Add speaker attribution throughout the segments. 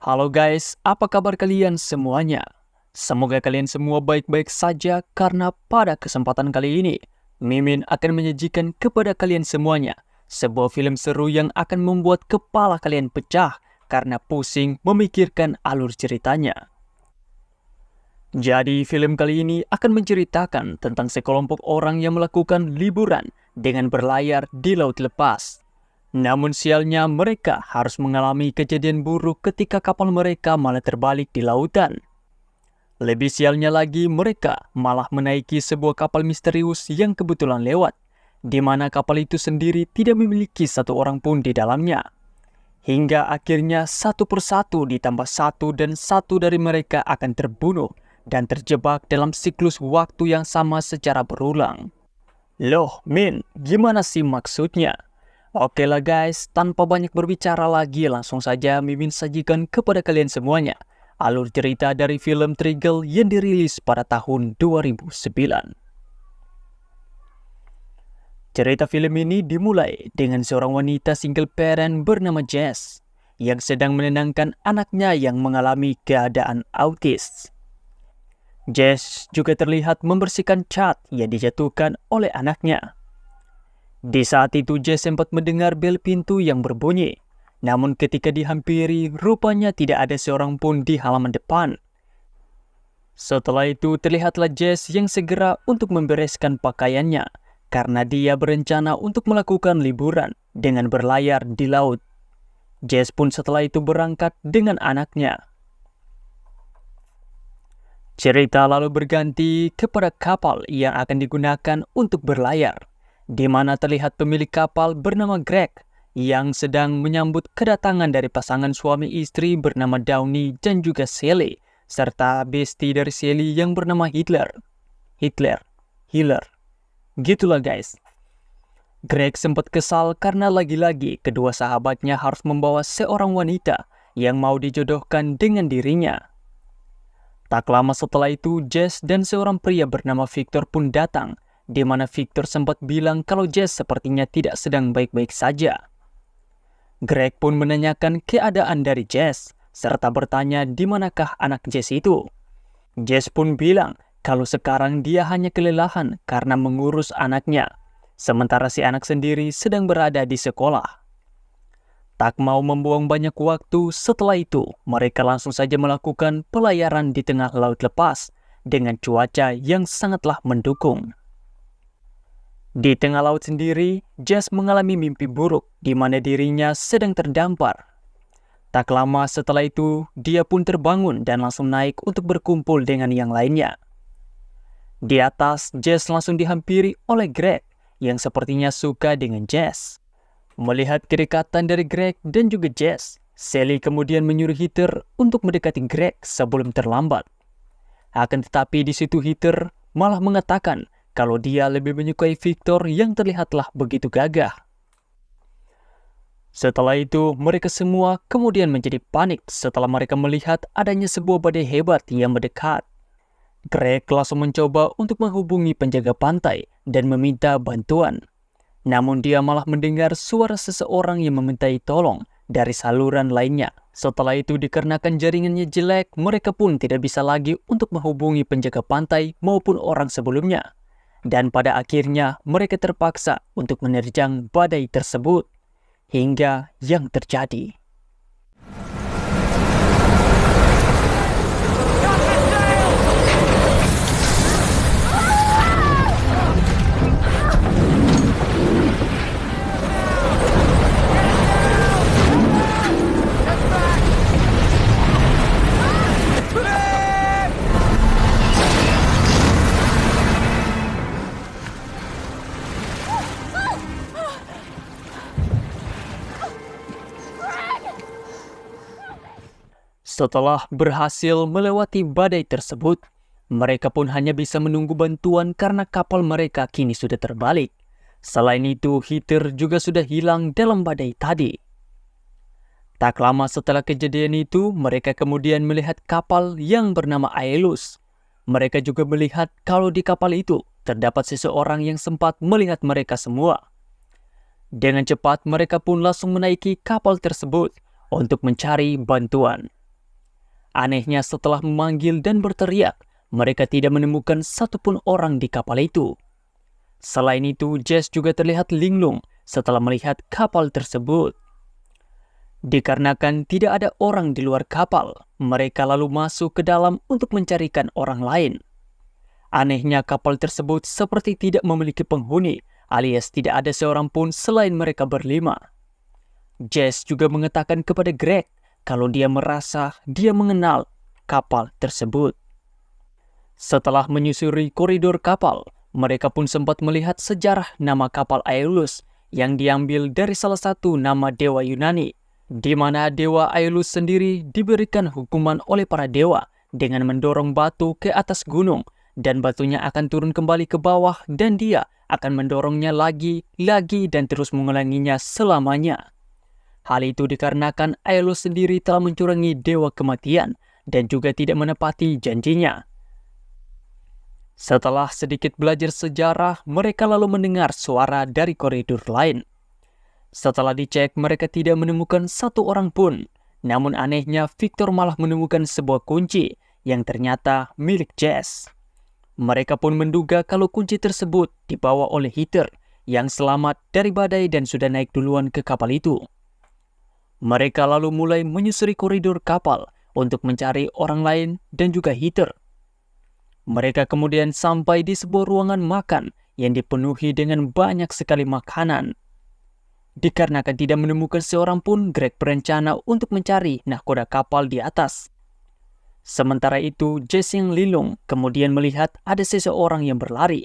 Speaker 1: Halo guys, apa kabar kalian semuanya? Semoga kalian semua baik-baik saja karena pada kesempatan kali ini, Mimin akan menyajikan kepada kalian semuanya sebuah film seru yang akan membuat kepala kalian pecah karena pusing memikirkan alur ceritanya. Jadi film kali ini akan menceritakan tentang sekelompok orang yang melakukan liburan dengan berlayar di laut lepas. Namun sialnya mereka harus mengalami kejadian buruk ketika kapal mereka malah terbalik di lautan. Lebih sialnya lagi mereka malah menaiki sebuah kapal misterius yang kebetulan lewat, di mana kapal itu sendiri tidak memiliki satu orang pun di dalamnya. Hingga akhirnya satu persatu ditambah satu dan satu dari mereka akan terbunuh dan terjebak dalam siklus waktu yang sama secara berulang. Loh, Min, gimana sih maksudnya? Oke lah guys, tanpa banyak berbicara lagi, langsung saja Mimin sajikan kepada kalian semuanya alur cerita dari film Trigel yang dirilis pada tahun 2009. Cerita film ini dimulai dengan seorang wanita single parent bernama Jess yang sedang menenangkan anaknya yang mengalami keadaan autis. Jess juga terlihat membersihkan cat yang dijatuhkan oleh anaknya. Di saat itu Jess sempat mendengar bel pintu yang berbunyi, namun ketika dihampiri rupanya tidak ada seorang pun di halaman depan. Setelah itu terlihatlah Jess yang segera untuk membereskan pakaiannya karena dia berencana untuk melakukan liburan dengan berlayar di laut. Jess pun setelah itu berangkat dengan anaknya. Cerita lalu berganti kepada kapal yang akan digunakan untuk berlayar, di mana terlihat pemilik kapal bernama Greg yang sedang menyambut kedatangan dari pasangan suami istri bernama Downey dan juga Sally, serta bestie dari Sally yang bernama Hitler. Gitulah guys. Greg sempat kesal karena lagi-lagi kedua sahabatnya harus membawa seorang wanita yang mau dijodohkan dengan dirinya. Tak lama setelah itu, Jess dan seorang pria bernama Victor pun datang, di mana Victor sempat bilang kalau Jess sepertinya tidak sedang baik-baik saja. Greg pun menanyakan keadaan dari Jess, serta bertanya di manakah anak Jess itu. Jess pun bilang kalau sekarang dia hanya kelelahan karena mengurus anaknya, sementara si anak sendiri sedang berada di sekolah. Tak mau membuang banyak waktu, setelah itu mereka langsung saja melakukan pelayaran di tengah laut lepas dengan cuaca yang sangatlah mendukung. Di tengah laut sendiri, Jess mengalami mimpi buruk di mana dirinya sedang terdampar. Tak lama setelah itu, dia pun terbangun dan langsung naik untuk berkumpul dengan yang lainnya. Di atas, Jess langsung dihampiri oleh Greg yang sepertinya suka dengan Jess. Melihat kedekatan dari Greg dan juga Jess, Sally kemudian menyuruh Heather untuk mendekati Greg sebelum terlambat. Akan tetapi di situ Heather malah mengatakan kalau dia lebih menyukai Victor yang terlihatlah begitu gagah. Setelah itu, mereka semua kemudian menjadi panik setelah mereka melihat adanya sebuah badai hebat yang mendekat. Greg langsung mencoba untuk menghubungi penjaga pantai dan meminta bantuan. Namun dia malah mendengar suara seseorang yang memintai tolong dari saluran lainnya. Setelah itu dikarenakan jaringannya jelek, mereka pun tidak bisa lagi untuk menghubungi penjaga pantai maupun orang sebelumnya. Dan pada akhirnya mereka terpaksa untuk menerjang badai tersebut. Hingga yang terjadi. Setelah berhasil melewati badai tersebut, mereka pun hanya bisa menunggu bantuan karena kapal mereka kini sudah terbalik. Selain itu, Heather juga sudah hilang dalam badai tadi. Tak lama setelah kejadian itu, mereka kemudian melihat kapal yang bernama Aelus. Mereka juga melihat kalau di kapal itu terdapat seseorang yang sempat melihat mereka semua. Dengan cepat mereka pun langsung menaiki kapal tersebut untuk mencari bantuan. Anehnya setelah memanggil dan berteriak, mereka tidak menemukan satupun orang di kapal itu. Selain itu, Jess juga terlihat linglung setelah melihat kapal tersebut. Dikarenakan tidak ada orang di luar kapal, mereka lalu masuk ke dalam untuk mencarikan orang lain. Anehnya kapal tersebut seperti tidak memiliki penghuni, alias tidak ada seorang pun selain mereka berlima. Jess juga mengatakan kepada Greg kalau dia merasa dia mengenal kapal tersebut. Setelah menyusuri koridor kapal, mereka pun sempat melihat sejarah nama kapal Aeolus yang diambil dari salah satu nama dewa Yunani, di mana dewa Aeolus sendiri diberikan hukuman oleh para dewa dengan mendorong batu ke atas gunung, dan batunya akan turun kembali ke bawah dan dia akan mendorongnya lagi dan terus mengulanginya selamanya. Hal itu dikarenakan Aeolus sendiri telah mencurangi dewa kematian dan juga tidak menepati janjinya. Setelah sedikit belajar sejarah, mereka lalu mendengar suara dari koridor lain. Setelah dicek, mereka tidak menemukan satu orang pun. Namun anehnya, Victor malah menemukan sebuah kunci yang ternyata milik Jess. Mereka pun menduga kalau kunci tersebut dibawa oleh Heather yang selamat dari badai dan sudah naik duluan ke kapal itu. Mereka lalu mulai menyusuri koridor kapal untuk mencari orang lain dan juga Heather. Mereka kemudian sampai di sebuah ruangan makan yang dipenuhi dengan banyak sekali makanan. Dikarenakan tidak menemukan seorang pun, Greg berencana untuk mencari nahkoda kapal di atas. Sementara itu, Jess yang linglung kemudian melihat ada seseorang yang berlari.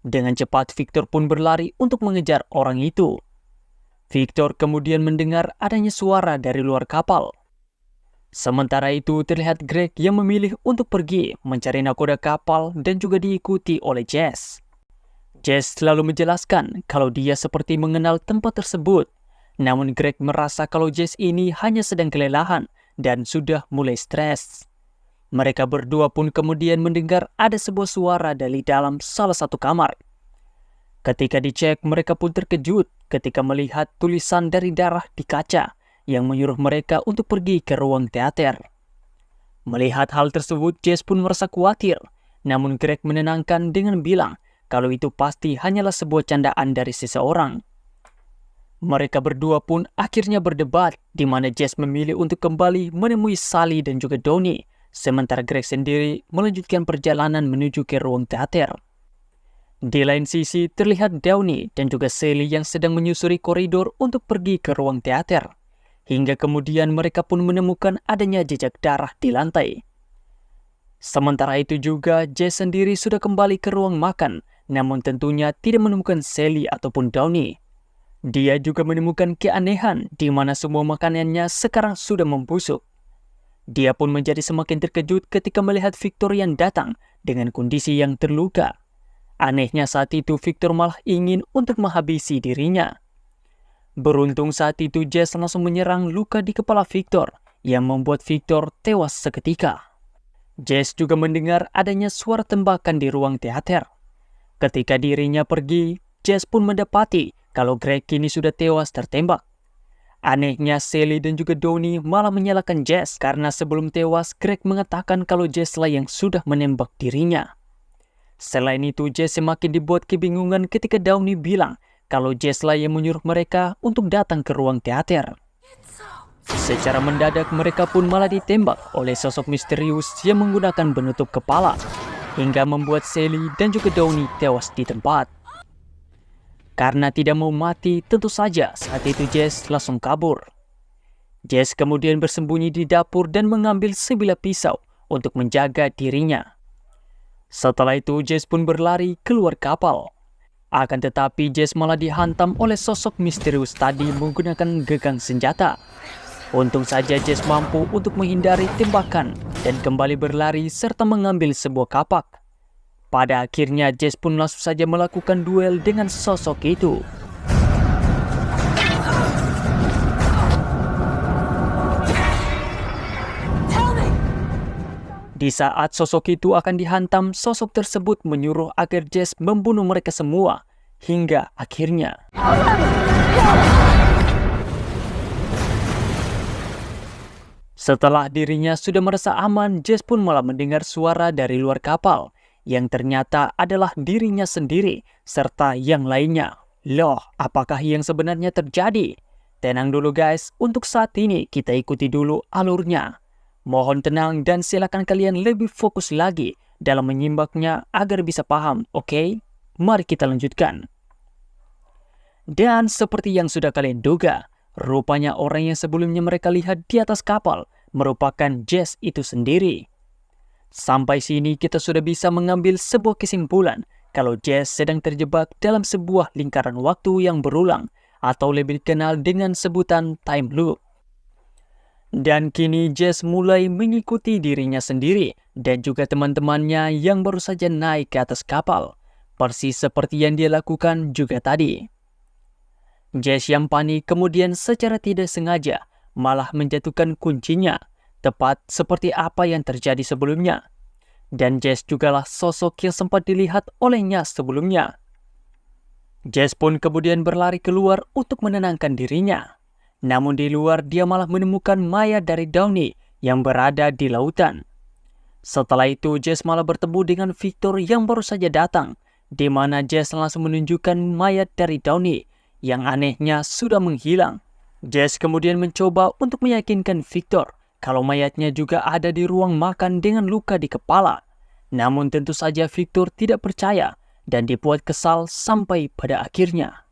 Speaker 1: Dengan cepat, Victor pun berlari untuk mengejar orang itu. Victor kemudian mendengar adanya suara dari luar kapal. Sementara itu, terlihat Greg yang memilih untuk pergi mencari nahkoda kapal dan juga diikuti oleh Jess. Jess selalu menjelaskan kalau dia seperti mengenal tempat tersebut. Namun Greg merasa kalau Jess ini hanya sedang kelelahan dan sudah mulai stres. Mereka berdua pun kemudian mendengar ada sebuah suara dari dalam salah satu kamar. Ketika dicek, mereka pun terkejut ketika melihat tulisan dari darah di kaca yang menyuruh mereka untuk pergi ke ruang teater. Melihat hal tersebut, Jess pun merasa khawatir. Namun Greg menenangkan dengan bilang kalau itu pasti hanyalah sebuah candaan dari seseorang. Mereka berdua pun akhirnya berdebat, di mana Jess memilih untuk kembali menemui Sally dan juga Donnie, sementara Greg sendiri melanjutkan perjalanan menuju ke ruang teater. Di lain sisi, terlihat Downey dan juga Sally yang sedang menyusuri koridor untuk pergi ke ruang teater. Hingga kemudian mereka pun menemukan adanya jejak darah di lantai. Sementara itu juga, Jess sendiri sudah kembali ke ruang makan, namun tentunya tidak menemukan Sally ataupun Downey. Dia juga menemukan keanehan di mana semua makanannya sekarang sudah membusuk. Dia pun menjadi semakin terkejut ketika melihat Victor yang datang dengan kondisi yang terluka. Anehnya saat itu Victor malah ingin untuk menghabisi dirinya. Beruntung saat itu Jess langsung menyerang luka di kepala Victor yang membuat Victor tewas seketika. Jess juga mendengar adanya suara tembakan di ruang teater. Ketika dirinya pergi, Jess pun mendapati kalau Greg kini sudah tewas tertembak. Anehnya Sally dan juga Donnie malah menyalahkan Jess karena sebelum tewas Greg mengatakan kalau Jess lah yang sudah menembak dirinya. Selain itu, Jess semakin dibuat kebingungan ketika Downey bilang kalau Jess lah yang menyuruh mereka untuk datang ke ruang teater. Secara mendadak mereka pun malah ditembak oleh sosok misterius yang menggunakan penutup kepala, hingga membuat Sally dan juga Downey tewas di tempat. Karena tidak mau mati, tentu saja saat itu Jess langsung kabur. Jess kemudian bersembunyi di dapur dan mengambil sebilah pisau untuk menjaga dirinya. Setelah itu Jess pun berlari keluar kapal. Akan tetapi Jess malah dihantam oleh sosok misterius tadi menggunakan gagang senjata. Untung saja Jess mampu untuk menghindari tembakan dan kembali berlari serta mengambil sebuah kapak. Pada akhirnya Jess pun langsung saja melakukan duel dengan sosok itu. Di saat sosok itu akan dihantam, sosok tersebut menyuruh agar Jess membunuh mereka semua. Hingga akhirnya Setelah dirinya sudah merasa aman, Jess pun malah mendengar suara dari luar kapal yang ternyata adalah dirinya sendiri serta yang lainnya. Loh, apakah yang sebenarnya terjadi? Tenang dulu guys, untuk saat ini kita ikuti dulu alurnya. Mohon tenang dan silakan kalian lebih fokus lagi dalam menyimaknya agar bisa paham, oke? Mari kita lanjutkan. Dan seperti yang sudah kalian duga, rupanya orang yang sebelumnya mereka lihat di atas kapal merupakan Jess itu sendiri. Sampai sini kita sudah bisa mengambil sebuah kesimpulan kalau Jess sedang terjebak dalam sebuah lingkaran waktu yang berulang atau lebih dikenal dengan sebutan time loop. Dan kini Jess mulai mengikuti dirinya sendiri dan juga teman-temannya yang baru saja naik ke atas kapal, persis seperti yang dia lakukan juga tadi. Jess yang panik kemudian secara tidak sengaja malah menjatuhkan kuncinya, tepat seperti apa yang terjadi sebelumnya. Dan Jess jugalah sosok yang sempat dilihat olehnya sebelumnya. Jess pun kemudian berlari keluar untuk menenangkan dirinya. Namun di luar dia malah menemukan mayat dari Downey yang berada di lautan. Setelah itu Jess malah bertemu dengan Victor yang baru saja datang, di mana Jess langsung menunjukkan mayat dari Downey yang anehnya sudah menghilang. Jess kemudian mencoba untuk meyakinkan Victor kalau mayatnya juga ada di ruang makan dengan luka di kepala. Namun tentu saja Victor tidak percaya dan dibuat kesal sampai pada akhirnya.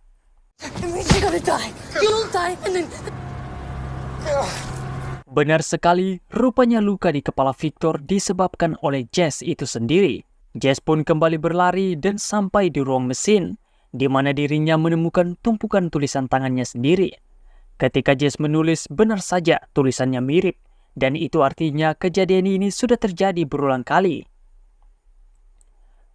Speaker 1: Benar sekali, rupanya luka di kepala Victor disebabkan oleh Jess itu sendiri. Jess pun kembali berlari dan sampai di ruang mesin, di mana dirinya menemukan tumpukan tulisan tangannya sendiri. Ketika Jess menulis, benar saja tulisannya mirip, dan itu artinya kejadian ini sudah terjadi berulang kali.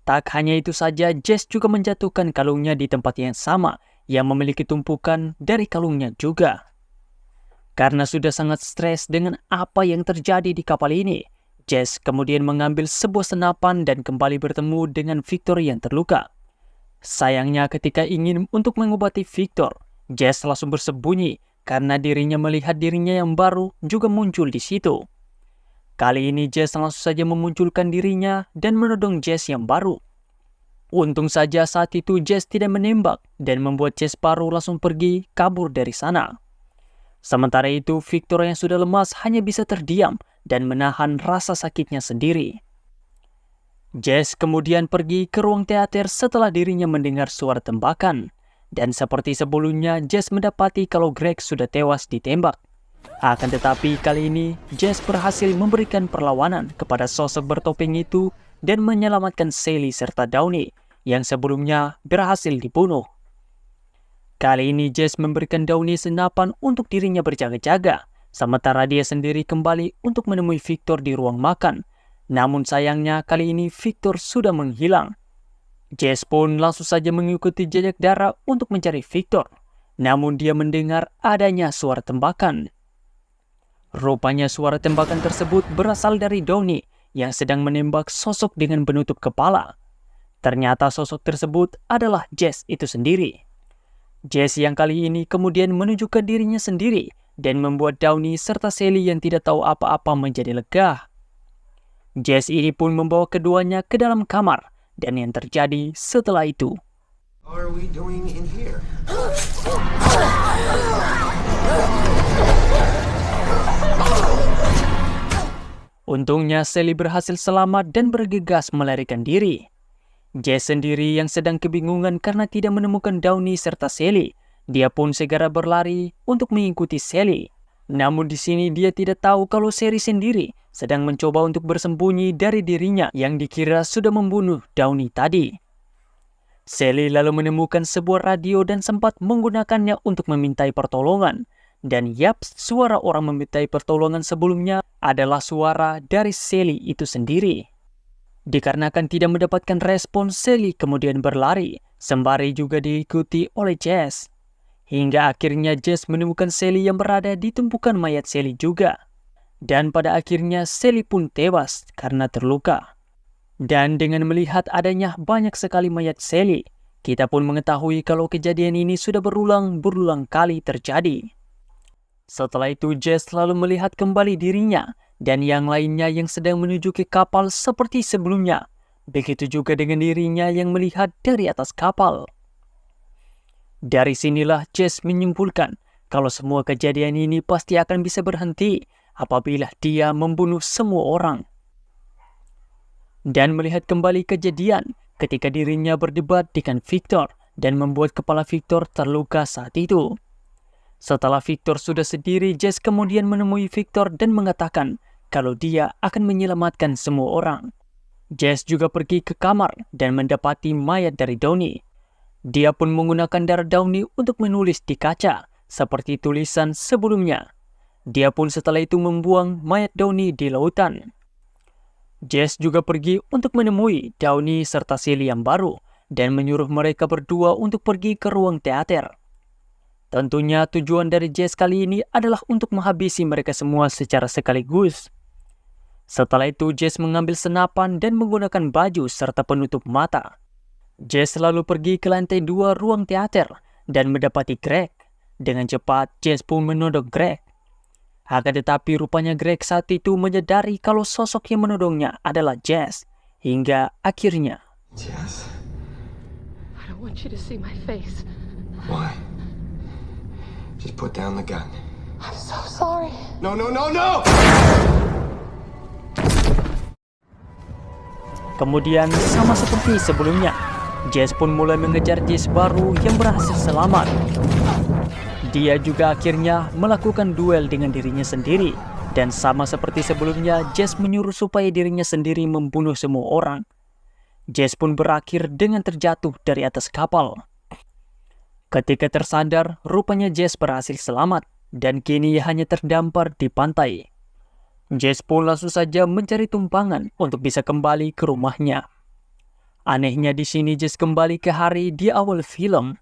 Speaker 1: Tak hanya itu saja, Jess juga menjatuhkan kalungnya di tempat yang sama, yang memiliki tumpukan dari kalungnya juga. Karena sudah sangat stres dengan apa yang terjadi di kapal ini, Jess kemudian mengambil sebuah senapan dan kembali bertemu dengan Victor yang terluka. Sayangnya ketika ingin untuk mengobati Victor, Jess langsung bersembunyi karena dirinya melihat dirinya yang baru juga muncul di situ. Kali ini Jess langsung saja memunculkan dirinya dan menodong Jess yang baru. Untung saja saat itu Jess tidak menembak dan membuat Jess baru langsung pergi kabur dari sana. Sementara itu Victor yang sudah lemas hanya bisa terdiam dan menahan rasa sakitnya sendiri. Jess kemudian pergi ke ruang teater setelah dirinya mendengar suara tembakan. Dan seperti sebelumnya, Jess mendapati kalau Greg sudah tewas ditembak. Akan tetapi kali ini, Jess berhasil memberikan perlawanan kepada sosok bertopeng itu dan menyelamatkan Sally serta Downey yang sebelumnya berhasil dibunuh. Kali ini Jess memberikan Downey senapan untuk dirinya berjaga-jaga, sementara dia sendiri kembali untuk menemui Victor di ruang makan. Namun sayangnya kali ini Victor sudah menghilang. Jess pun langsung saja mengikuti jejak darah untuk mencari Victor. Namun dia mendengar adanya suara tembakan. Rupanya suara tembakan tersebut berasal dari Downey yang sedang menembak sosok dengan penutup kepala. Ternyata sosok tersebut adalah Jess itu sendiri. Jess yang kali ini kemudian menunjukkan dirinya sendiri dan membuat Downey serta Sally yang tidak tahu apa-apa menjadi lega. Jess ini pun membawa keduanya ke dalam kamar, dan yang terjadi setelah itu. Untungnya Sally berhasil selamat dan bergegas melarikan diri. Jess sendiri yang sedang kebingungan karena tidak menemukan Downey serta Sally, dia pun segera berlari untuk mengikuti Sally. Namun di sini dia tidak tahu kalau Sally sendiri sedang mencoba untuk bersembunyi dari dirinya yang dikira sudah membunuh Downey tadi. Sally lalu menemukan sebuah radio dan sempat menggunakannya untuk memintai pertolongan. Dan yap, suara orang memintai pertolongan sebelumnya adalah suara dari Sally itu sendiri. Dikarenakan tidak mendapatkan respon, Sally kemudian berlari, sembari juga diikuti oleh Jess. Hingga akhirnya Jess menemukan Sally yang berada di tumpukan mayat Sally juga. Dan pada akhirnya Sally pun tewas karena terluka. Dan dengan melihat adanya banyak sekali mayat Sally, kita pun mengetahui kalau kejadian ini sudah berulang kali terjadi. Setelah itu Jess lalu melihat kembali dirinya dan yang lainnya yang sedang menuju ke kapal seperti sebelumnya. Begitu juga dengan dirinya yang melihat dari atas kapal. Dari sinilah Jess menyimpulkan kalau semua kejadian ini pasti akan bisa berhenti apabila dia membunuh semua orang. Dan melihat kembali kejadian ketika dirinya berdebat dengan Victor dan membuat kepala Victor terluka saat itu. Setelah Victor sudah sendiri, Jess kemudian menemui Victor dan mengatakan kalau dia akan menyelamatkan semua orang. Jess juga pergi ke kamar dan mendapati mayat dari Downey. Dia pun menggunakan darah Downey untuk menulis di kaca, seperti tulisan sebelumnya. Dia pun setelah itu membuang mayat Downey di lautan. Jess juga pergi untuk menemui Downey serta Sally yang baru, dan menyuruh mereka berdua untuk pergi ke ruang teater. Tentunya tujuan dari Jess kali ini adalah untuk menghabisi mereka semua secara sekaligus. Setelah itu Jess mengambil senapan dan menggunakan baju serta penutup mata. Jess lalu pergi ke lantai 2 ruang teater dan mendapati Greg. Dengan cepat Jess pun menodong Greg. Akan tetapi rupanya Greg saat itu menyadari kalau sosok yang menodongnya adalah Jess. Hingga akhirnya,
Speaker 2: Jess,
Speaker 3: I don't want you to see my face.
Speaker 2: why? Just put down the gun.
Speaker 3: I'm so sorry.
Speaker 2: No, no, no, no!
Speaker 1: kemudian sama seperti sebelumnya, Jess pun mulai mengejar Jess baru yang berhasil selamat. Dia juga akhirnya melakukan duel dengan dirinya sendiri. Dan sama seperti sebelumnya, Jess menyuruh supaya dirinya sendiri membunuh semua orang. Jess pun berakhir dengan terjatuh dari atas kapal. Ketika tersandar, rupanya Jess berhasil selamat dan kini hanya terdampar di pantai. Jess pun langsung saja mencari tumpangan untuk bisa kembali ke rumahnya. Anehnya di sini Jess kembali ke hari di awal film.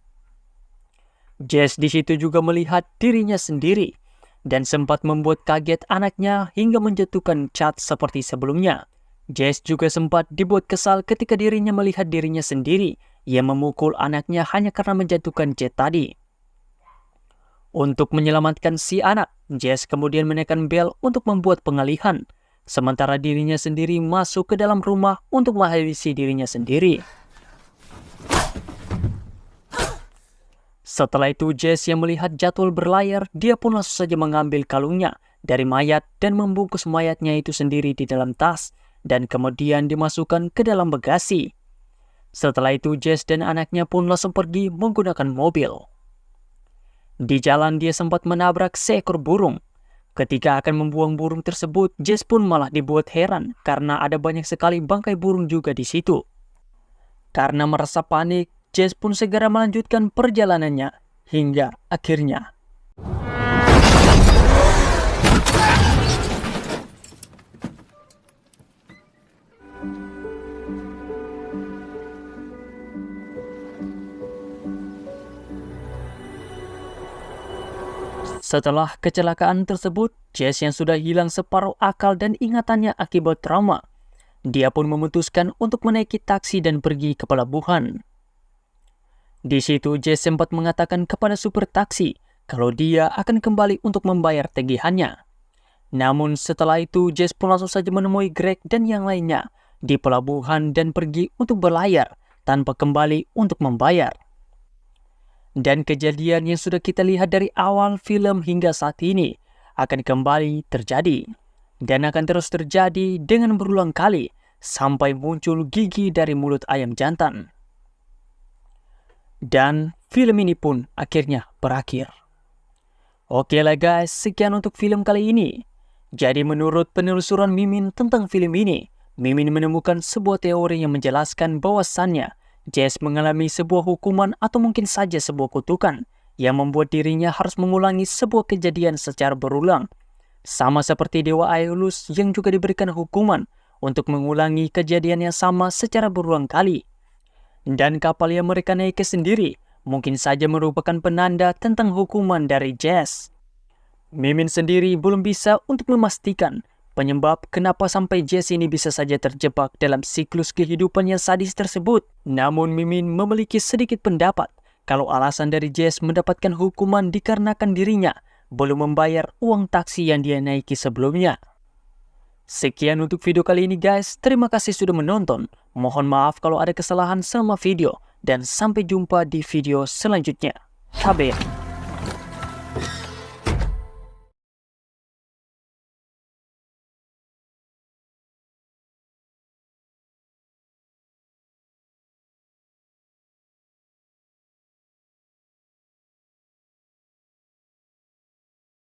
Speaker 1: Jess di situ juga melihat dirinya sendiri dan sempat membuat kaget anaknya hingga menjatuhkan cat seperti sebelumnya. Jess juga sempat dibuat kesal ketika dirinya melihat dirinya sendiri yang memukul anaknya hanya karena menjatuhkan cat tadi. Untuk menyelamatkan si anak, Jess kemudian menekan bel untuk membuat pengalihan, sementara dirinya sendiri masuk ke dalam rumah untuk menghabisi dirinya sendiri. Setelah itu Jess yang melihat jadwal berlayar, dia pun langsung saja mengambil kalungnya dari mayat dan membungkus mayatnya itu sendiri di dalam tas dan kemudian dimasukkan ke dalam bagasi. Setelah itu Jess dan anaknya pun langsung pergi menggunakan mobil. Di jalan dia sempat menabrak seekor burung. Ketika akan membuang burung tersebut, Jess pun malah dibuat heran karena ada banyak sekali bangkai burung juga di situ. Karena merasa panik, Jess pun segera melanjutkan perjalanannya hingga akhirnya. Setelah kecelakaan tersebut, Jess yang sudah hilang separuh akal dan ingatannya akibat trauma, dia pun memutuskan untuk menaiki taksi dan pergi ke pelabuhan. Di situ Jess sempat mengatakan kepada supir taksi kalau dia akan kembali untuk membayar tagihannya. Namun setelah itu Jess pun langsung saja menemui Greg dan yang lainnya di pelabuhan dan pergi untuk berlayar tanpa kembali untuk membayar. Dan kejadian yang sudah kita lihat dari awal film hingga saat ini akan kembali terjadi. Dan akan terus terjadi dengan berulang kali sampai muncul gigi dari mulut ayam jantan. Dan film ini pun akhirnya berakhir. Oke lah guys, sekian untuk film kali ini. Jadi menurut penelusuran Mimin tentang film ini, Mimin menemukan sebuah teori yang menjelaskan bahwasannya Jess mengalami sebuah hukuman atau mungkin saja sebuah kutukan yang membuat dirinya harus mengulangi sebuah kejadian secara berulang. Sama seperti Dewa Aeolus yang juga diberikan hukuman untuk mengulangi kejadian yang sama secara berulang kali. Dan kapal yang mereka naiki sendiri mungkin saja merupakan penanda tentang hukuman dari Jess. Mimin sendiri belum bisa untuk memastikan penyebab kenapa sampai Jess ini bisa saja terjebak dalam siklus kehidupan yang sadis tersebut. Namun Mimin memiliki sedikit pendapat kalau alasan dari Jess mendapatkan hukuman dikarenakan dirinya belum membayar uang taksi yang dia naiki sebelumnya. Sekian untuk video kali ini guys, terima kasih sudah menonton. Mohon maaf kalau ada kesalahan sama video, dan sampai jumpa di video selanjutnya. Tabe.